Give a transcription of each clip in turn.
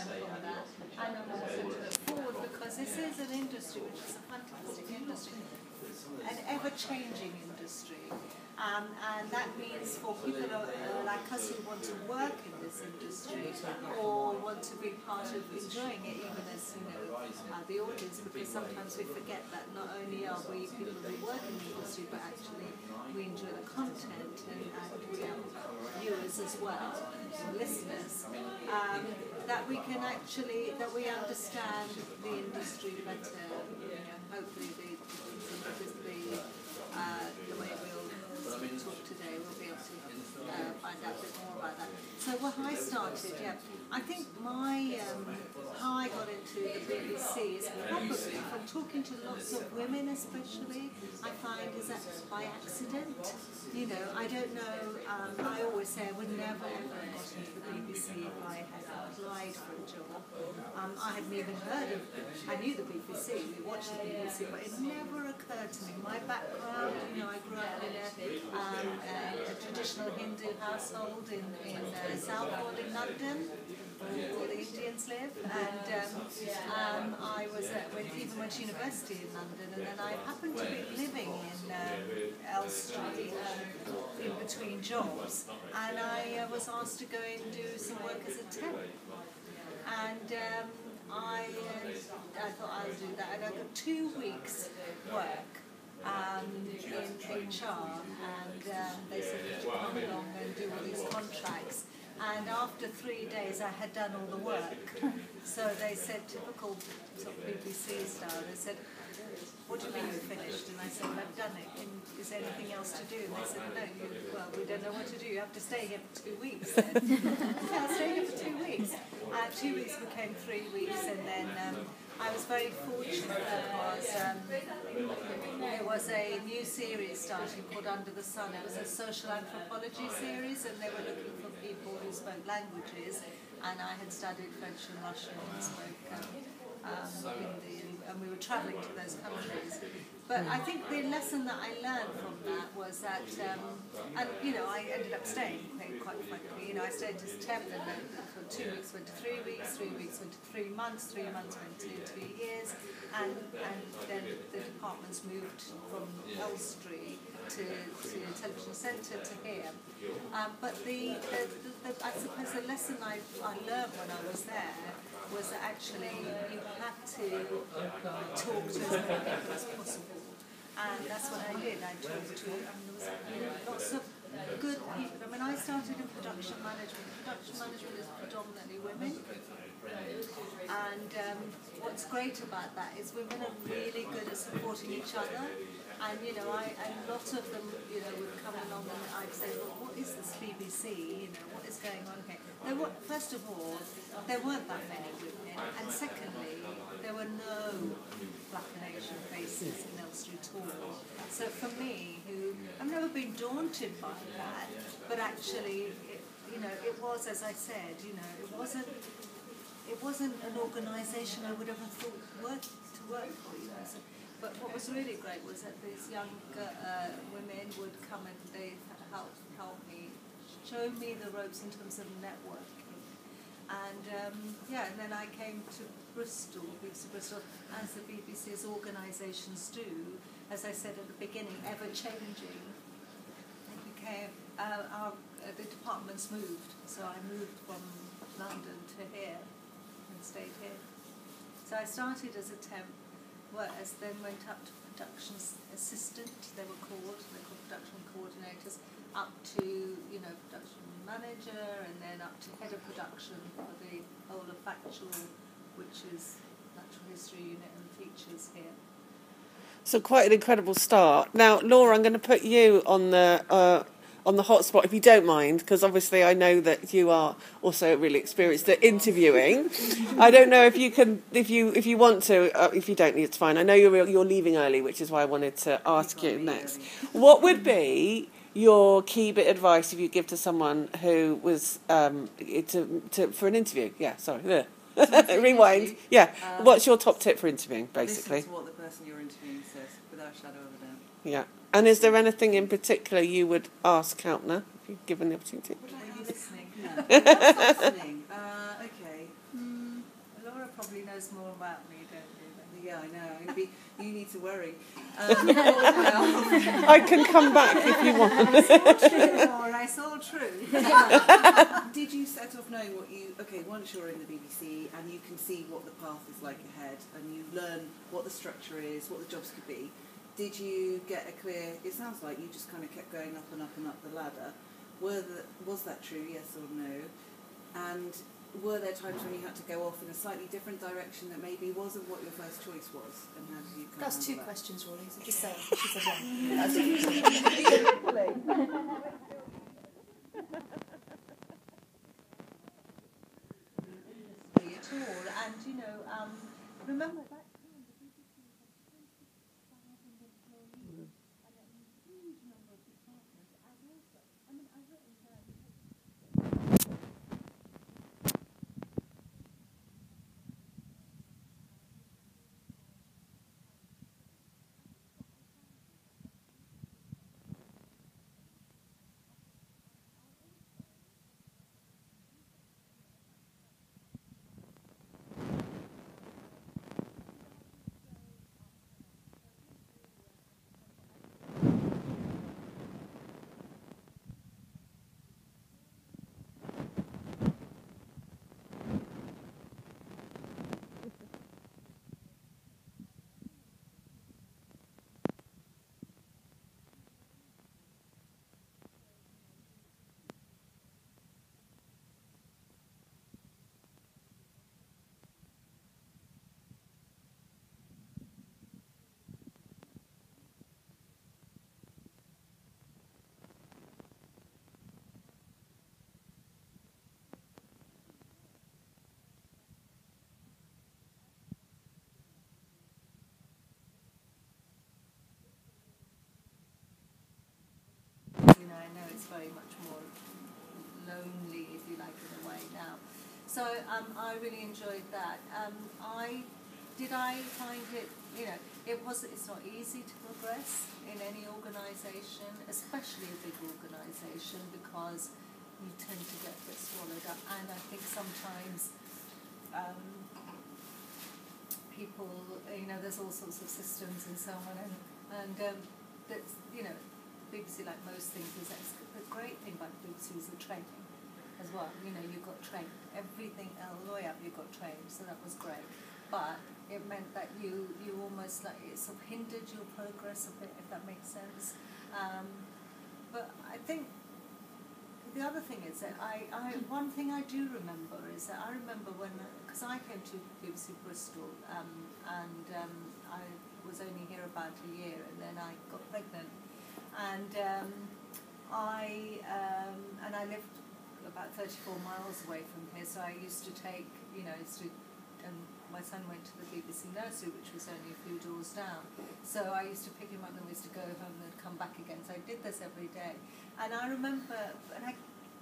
from that, and I'm also to look forward, because this is an industry which is a fantastic industry, an ever-changing industry. And that means for people like us who want to work in this industry or want to be part of enjoying it, even as the audience, because sometimes we forget that not only are we people who work in the industry, but actually we enjoy the content and we have viewers as well, listeners, that we can actually, that we understand the industry better. Hopefully the way we'll talk today, we'll be able to find out a bit more about that. So when I started, I think how I got into the BBC is probably from talking to lots of women especially, I find is that by accident. I don't know, I always say I would never ever have got into the BBC if I had applied for a job. I hadn't even heard of, I knew the BBC, we watched the BBC, but it never occurred to me. My background, I grew up in a traditional Hindu household in Southwold in London, where the Indians live, and I even went to university in London, and then I happened to be living in Elstree in between jobs, and I was asked to go and do some work as a temp, and I thought I would do that, and I got 2 weeks work in HR, and they said, would you come along and do all these contracts? And after 3 days I had done all the work. So they said, typical sort of BBC style, they said, what do you mean you're finished? And I said, well, I've done it. Is there anything else to do? And they said, no, we don't know what to do. You have to stay here for 2 weeks then. Yeah, I'll stay here for 2 weeks. 2 weeks became 3 weeks, and then I was very fortunate. There was a new series starting called Under the Sun. It was a social anthropology series, and they were looking for people who spoke languages, and I had studied French and Russian and spoke Hindi, and we were travelling to those countries. But I think the lesson that I learned from that was that, I ended up staying quite frankly. I stayed as temp, and then for 2 weeks went to 3 weeks, 3 weeks went to 3 months, 3 months went to 2 years, and then the departments moved from Elstree to Television Centre to here. But I suppose the lesson I learned when I was there was that actually you had to talk to as many people as possible. And that's what I did. I talked to lots of good people. I mean, I started in production management. Production management is predominantly women. And what's great about that is women are really good at supporting each other. And and lots of them, would come along and I'd say, well, what is this BBC? What is going on here? First of all, there weren't that many women, and secondly, there were no black and Asian faces in Elstree at all. So for me, I've never been daunted by that, but actually, it was, as I said, it wasn't an organisation I would ever thought to work for. So, but what was really great was that these young women would come and they help me, show me the ropes in terms of networking. And and then I came to Bristol, BBC Bristol, as the BBC's organisations do, as I said at the beginning, ever-changing. It became, the departments moved, so I moved from London to here and stayed here. So I started as a temp, then went up to production assistant, they're called production coordinators, up to, production manager, and then up to head of production for the whole of factual, which is natural history unit and features here. So quite an incredible start. Now, Laura, I'm going to put you on the hot spot, if you don't mind, because obviously I know that you are also really experienced at interviewing. I don't know if you can, if you want to, if you don't, it's fine. I know you're leaving early, which is why I wanted to ask you next. What would be your key bit of advice if you give to someone who was for an interview? Yeah, sorry. Rewind. Yeah. What's your top tip for interviewing, basically? Listen to what the person you're interviewing says, without a shadow of a doubt. Yeah. And is there anything in particular you would ask Kalpna, if you're given the opportunity? Are you listening? No. Listening. Okay. probably knows more about me, don't you? Yeah, I know. You need to worry. I can come back if you want. It's all true. Did you set off knowing what you... Okay, once you're in the BBC and you can see what the path is like ahead and you learn what the structure is, what the jobs could be, did you get a clear... It sounds like you just kind of kept going up and up and up the ladder. Was that true, yes or no? And were there times when you had to go off in a slightly different direction that maybe wasn't what your first choice was? And how did you kind That's of two handle that? questions, Rolly. So just say it. She said one. At all, and you know, remember that time the BBC had 20,000 employees and a huge number of departments, and also, I mean, I've written down. I know it's very much more lonely, if you like, in a way now. So I really enjoyed that. I find it, you know, it's not easy to progress in any organisation, especially a big organisation, because you tend to get a bit swallowed up. And I think sometimes people, you know, there's all sorts of systems and so on, and that's, you know, BBC, like most things, is the great thing about the BBC is the training as well. You know, you got trained. Everything all the way up, you got trained, so that was great. But it meant that you almost, like, it sort of hindered your progress a bit, if that makes sense. But I think the other thing is that one thing I do remember is that I remember when, because I came to BBC Bristol and I was only here about a year, and then I got pregnant. And I lived about 34 miles away from here, so I used to take, you know, my son went to the BBC nursery, which was only a few doors down. So I used to pick him up and we used to go home and come back again. So I did this every day. And I remember,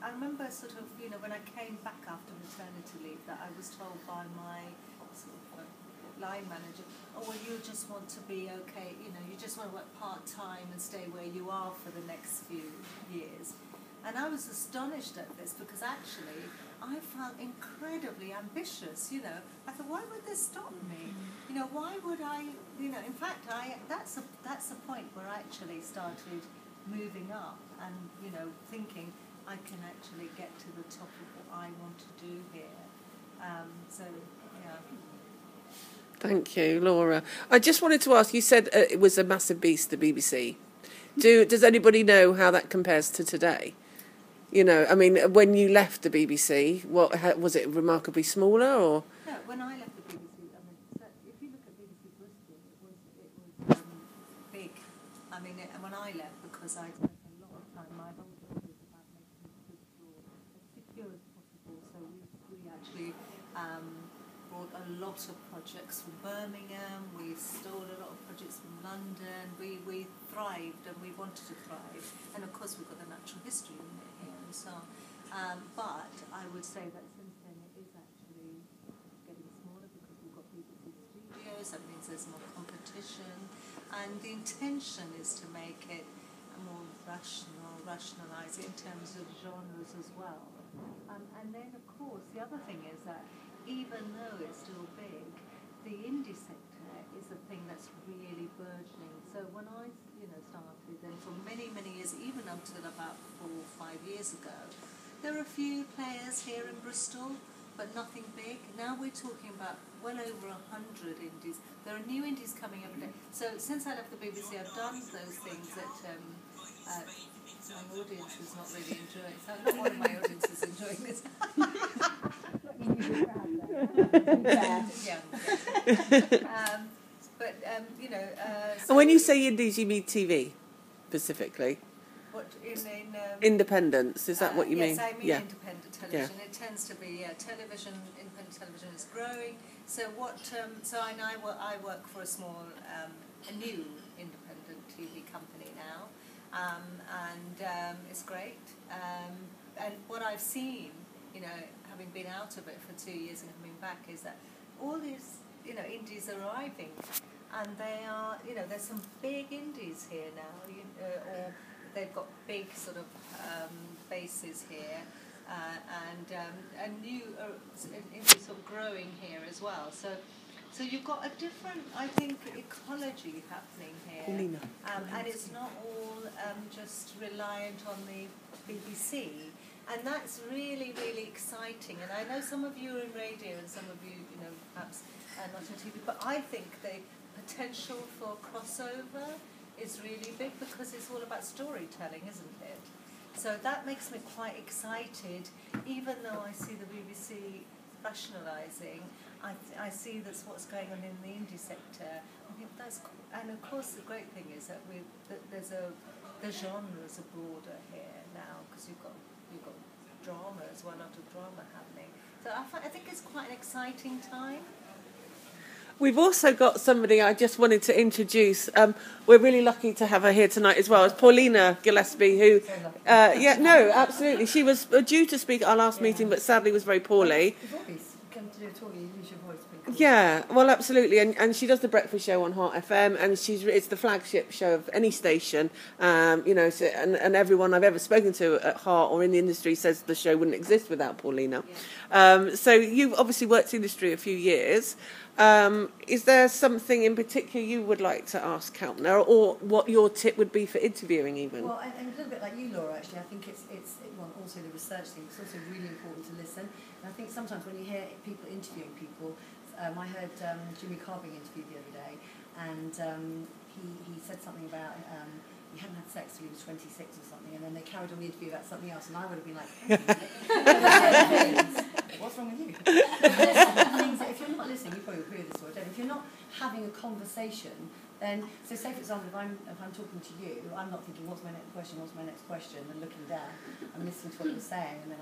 I remember sort of, you know, when I came back after maternity leave, that I was told by my sort of line manager, oh, well, you just want to be okay, you know, you just want to work part-time and stay where you are for the next few years. And I was astonished at this, because actually I felt incredibly ambitious, you know. I thought, why would this stop me? You know, why would I, you know, in fact, that's the point where I actually started moving up and, you know, thinking I can actually get to the top of what I want to do here. So, yeah. Thank you, Laura. I just wanted to ask, you said it was a massive beast, the BBC. Does anybody know how that compares to today? You know, I mean, when you left the BBC, was it remarkably smaller, or? No, when I left the BBC, I mean, so if you look at BBC Bristol, it was big. I mean, when I left, because I spent a lot of time, my whole job was about making Bristol as secure as possible. So we actually brought a lot of projects from Birmingham. We stole a lot of projects from London. We thrived, and we wanted to thrive. And of course, we've got the natural history in it here and so on. But I would say that since then it is actually getting smaller, because we've got BBC studios. That means there's more competition, and the intention is to make it more rationalise it in terms of genres as well. And then, of course, the other thing is that even though it's still big, the indie sector is a thing that's really burgeoning. So when I, started, and for many, many years, even up till about 4 or 5 years ago, there were a few players here in Bristol, but nothing big. Now we're talking about well over 100 indies. There are new indies coming every day. So since I left the BBC, I've done those things that my audience is not really enjoying. So not one of my audience is enjoying this. And when you say indies, you mean TV, specifically? What, independence, is that what you mean? Yes, I mean independent television. Yeah. It tends to be television. Independent television is growing. So I work for a small, a new independent TV company now, and it's great. And what I've seen, having been out of it for 2 years and coming back, is that all these, indies are arriving, and they are, there's some big indies here now, or they've got big sort of bases here, and new indies sort of growing here as well. So you've got a different, I think, ecology happening here, and it's not all just reliant on the BBC. And that's really, really exciting. And I know some of you are in radio and some of you, perhaps not on TV, but I think the potential for crossover is really big because it's all about storytelling, isn't it? So that makes me quite excited, even though I see the BBC rationalising. I see that's what's going on in the indie sector. I think that's cool. And of course the great thing is that the genres are broader here now, because you've got drama as well, a lot of drama happening. So I think it's quite an exciting time. We've also got somebody I just wanted to introduce. We're really lucky to have her here tonight as well. It's Paulina Gillespie, who... absolutely. She was due to speak at our last meeting, but sadly was very poorly. Yeah, well, absolutely, and she does the breakfast show on Heart FM, and it's the flagship show of any station, and everyone I've ever spoken to at Heart or in the industry says the show wouldn't exist without Paulina. Yeah. So you've obviously worked in the industry a few years. Is there something in particular you would like to ask Kalpna, or what your tip would be for interviewing even? Well, and a little bit like you, Laura, actually, I think it's also the research thing. It's also really important to listen. And I think sometimes when you hear people interviewing people, I heard Jimmy Carving interviewed the other day, and he said something about he hadn't had sex till he was 26 or something, and then they carried on the interview about something else, and I would have been like, what's wrong with you? If you're not listening, you probably agree with this, or don't. If you're not having a conversation, then, so say for example, if I'm talking to you, I'm not thinking what's my next question, and looking down, I'm listening to what you're saying, and then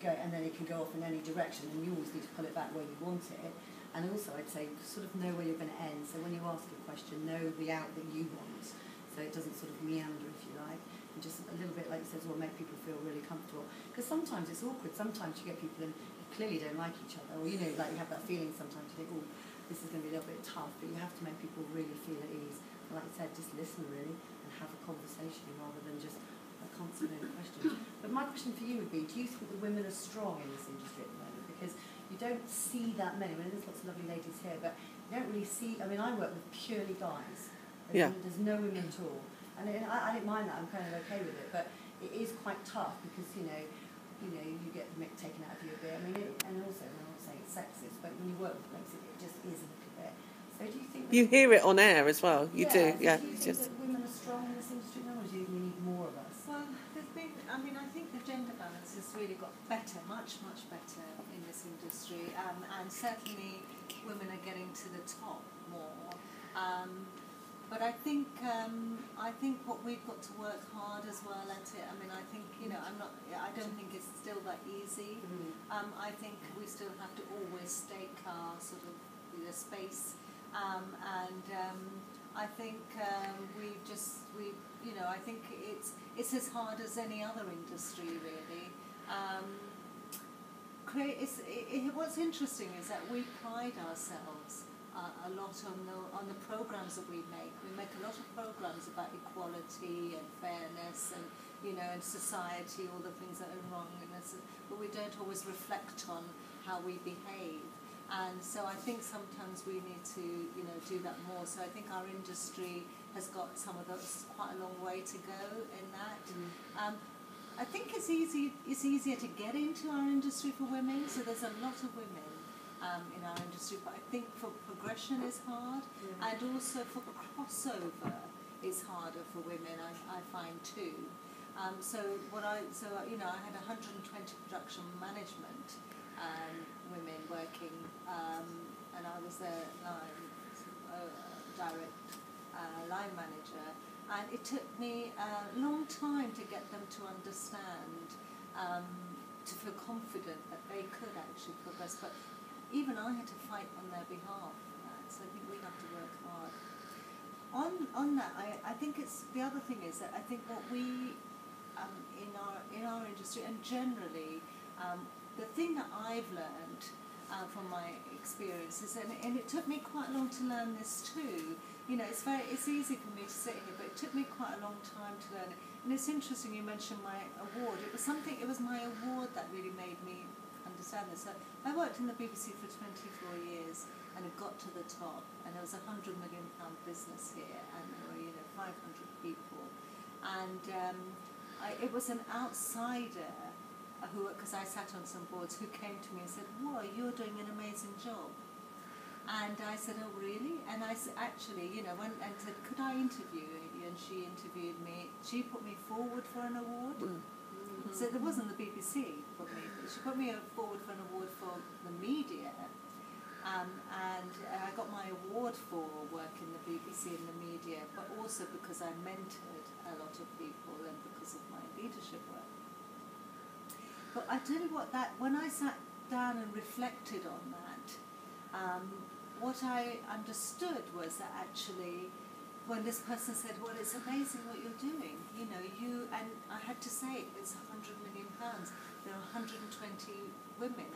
and then it can go off in any direction, and you always need to pull it back where you want it. And also, I'd say, sort of know where you're going to end. So when you ask a question, know the out that you want, so it doesn't sort of meander, if you like. And just a little bit, like you said, will make people feel really comfortable. Because sometimes it's awkward. Sometimes you get people who clearly don't like each other, or, like you have that feeling sometimes, you think, oh, this is going to be a little bit tough, but you have to make people really feel at ease. And like I said, just listen, really, and have a conversation rather than just a constant question. But my question for you would be, do you think that women are strong in this industry at the moment? Because you don't see that many. I mean, there's lots of lovely ladies here, but you don't really see... I mean, I work with purely guys. There's no women at all. And I don't mind that. I'm kind of okay with it. But it is quite tough because, you get the mick taken out of you a bit. I mean, and also, I'm not saying it's sexist, but when you work with places, it just is a little bit. So do you think... You hear it on air as well. You do, yeah. Do you think that women are strong in this industry now, or do you think we need more of us? Well, I think the gender balance has really got better, much, much better in this industry, and certainly women are getting to the top more. But I think what we've got to work hard as well at it. I mean, I think I don't think it's still that easy. I think we still have to always stake our sort of space, and I think I think it's as hard as any other industry, really. What's interesting is that we pride ourselves a lot on the programs that we make. We make a lot of programs about equality and fairness and and society, all the things that are wrong in us, but we don't always reflect on how we behave. And so I think sometimes we need to, do that more. So I think our industry has got some of those quite a long way to go in that. I think it's easier to get into our industry for women. So there's a lot of women in our industry, but I think for progression is hard, and also for crossover is harder for women. I find too. I had 120 production management women working, and I was their direct line manager, and it took me a long time to get them to understand, to feel confident that they could actually progress. But even I had to fight on their behalf, so I think we have to work hard. On that, I think it's the other thing is that I think what we in our industry and generally, the thing that I've learned from my experiences, and it took me quite long to learn this too. It's easy for me to sit here, but it took me quite a long time to learn it. And it's interesting you mentioned my award. It was my award that really made me understand this. So I worked in the BBC for 24 years, and it got to the top, and there was a £100 million business here, and there were 500 people, and it was an outsider because I sat on some boards, who came to me and said, "Wow, you're doing an amazing job." And I said, "Oh, really?" And I said, actually, went and said, "Could I interview you?" And she interviewed me. She put me forward for an award. So it wasn't the BBC put me. She put me forward for an award for the media. And I got my award for work in the BBC and the media, but also because I mentored a lot of people and because of my leadership work. But I tell you what, when I sat down and reflected on that, what I understood was that actually, when this person said, "Well, it's amazing what you're doing, and I had to say, it's £100 million. There are 120 women,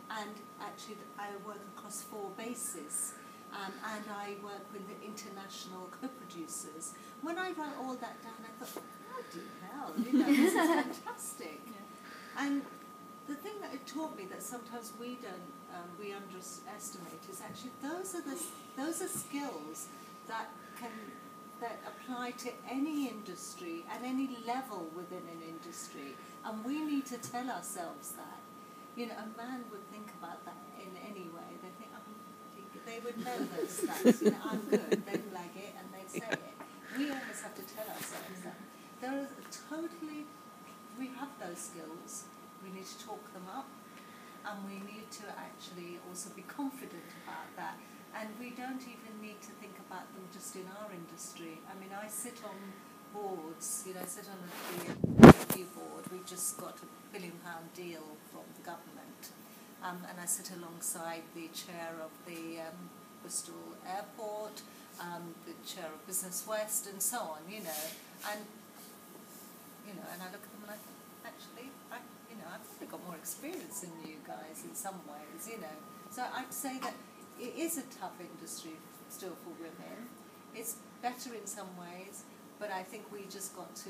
and actually I work across 4 bases, and I work with the international co-producers." When I wrote all that down, I thought, bloody hell, this is fantastic. And the thing that it taught me that sometimes we underestimate is actually those are skills that apply to any industry at any level within an industry, and we need to tell ourselves that. A man would think about that in any way. They think, they would know those stats. I'm good. They'd flag it and they'd say it. We almost have to tell ourselves that. We have those skills. We need to talk them up, and we need to actually also be confident about that. And we don't even need to think about them just in our industry. I mean, I sit on boards, I sit on the review board. We just got a £1 billion deal from the government, and I sit alongside the chair of the Bristol Airport, the chair of Business West, and so on, and I look at them and I think, actually, I've probably got more experience than you guys in some ways, So I'd say that it is a tough industry still for women. It's better in some ways, but I think we just got to,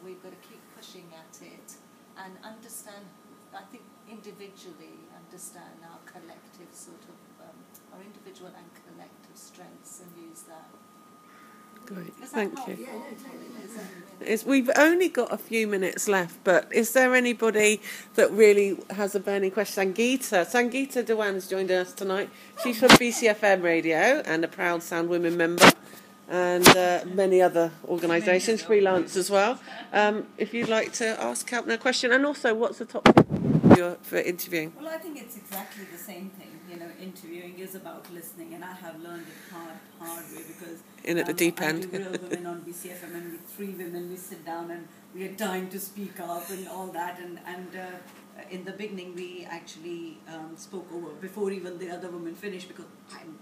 we've got to keep pushing at it and understand, I think individually understand our collective our individual and collective strengths and use that. Great, thank you. We've only got a few minutes left, but is there anybody that really has a burning question? Sangeeta Dewan's joined us tonight. She's from BCFM Radio and a proud Sound Women member, and many other organisations, freelance as well. If you'd like to ask Kalpna a question, and also what's the top tip for interviewing? Well, I think it's exactly the same thing. Interviewing is about listening, and I have learned it hard way because at the deep end. I do Real Women on BCFM, and with 3 women we sit down and we are dying to speak up and all that, and in the beginning we actually spoke over before even the other women finished, because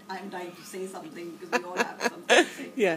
I'm dying to say something because we all have something to say. Yeah.